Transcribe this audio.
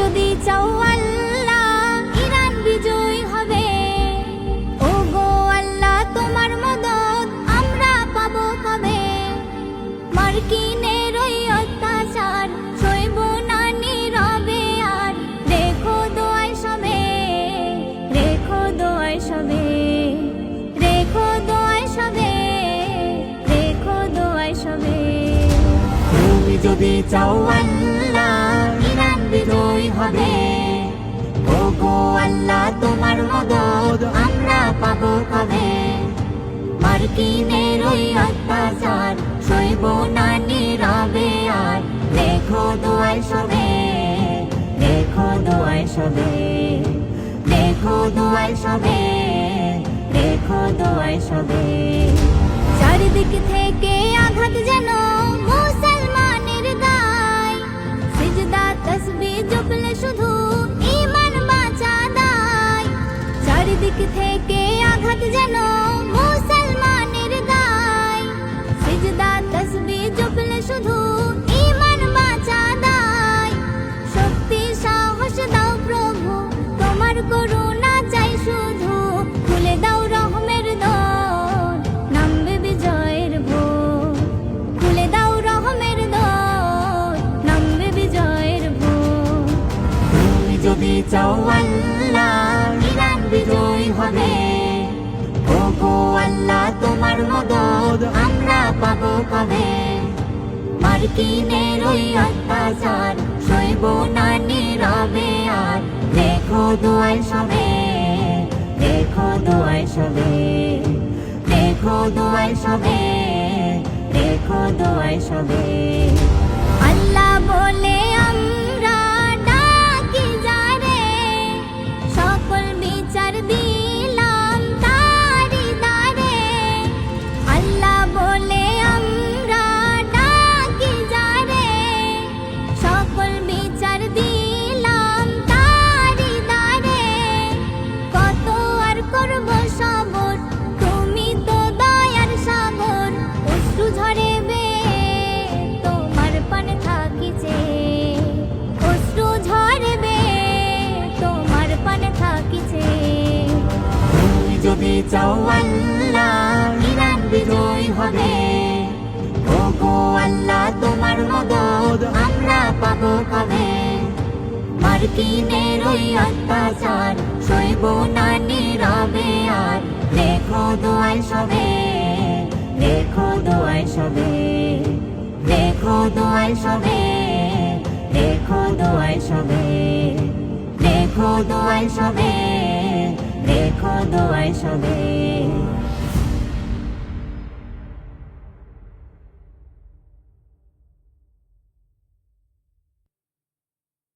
যদি চাও আল্লাহ ইরান বিজয় হবে। ও গো আল্লাহ তোমার মদদ আমরা পাবো কবে। মার্কিনের ওই অত্যাচার সইব না নীরবে আর। রেখো দোয়ায় সবে, রেখো দোয়ায় সবে, রেখো দোয়ায় সবে, রেখো দোয়ায় সবে। তুমি যদি চাও আল্লাহ ইরান বিজয় হবে। ও গো আল্লাহ তোমার মদদ আমরা পাবো কবে। মার্কিনের ওই অত্যাচার সইব না নীরবে আর। রেখো দোয়ায় সবে, রেখো দোয়ায় সবে, রেখো দোয়ায় সবে, রেখো দোয়ায় সবে। চারিদিক থেকে আঘাত যেন মুসলমানের গায়। সিজদা তাসবিহ জপলে শুধু ঈমান বাঁচা দায়। চারিদিক থেকে আঘাত যেন মুসলমানের গায়। সিজদা তাসবিহ জপলে শুধু ঈমান বাঁচা দায়। শক্তি সাহস দাও প্রভু তোমার করুণা চাই শুধু। খুলে দাও রহমের দর নামবে বিজয়ের ভোর। খুলে দাও রহমের দর নামবে বিজয়ের ভোর। তুমি যদি চাও আল্লাহ ইরান বিজয় হবে। ও গো আল্লাহ তোমার মদদ আমরা পাবো কবে। মার্কিনের ওই অত্যাচার সইব না নীরবে আর। রেখো দোয়ায় সবে, রেখো দোয়ায় সবে, রেখো দোয়ায় সবে, রেখো দোয়ায় সবে। আল্লাহ বলে আমরা ডাকি যারে। সকল বিচার দিলাম তারি দ্বারে। আল্লাহ বলে আমরা ডাকি যারে। সকল বিচার দিলাম তারি দ্বারে। কত আর করব সবর তুমি তো দয়ার সাগর। অশ্রু ঝরে তোমার পানে থাকিছে। অশ্রু ঝরবে তোমার পানে থাকিছে। তুমি যদি চাও আল্লাহ ইরান বিজয় হবে। ও গো আল্লাহ তোমার মদদ আমরা পাবো কবে। মার্কিনের ওই অত্যাচার সইব না নীরবে আর। রেখো দোয়ায় সবে, রেখো দোয়ায় সবে, রেখো দোয়ায় সবে, রেখো দোয়ায় সবে, রেখো দোয়ায় সবে, রেখো দোয়ায় সবে।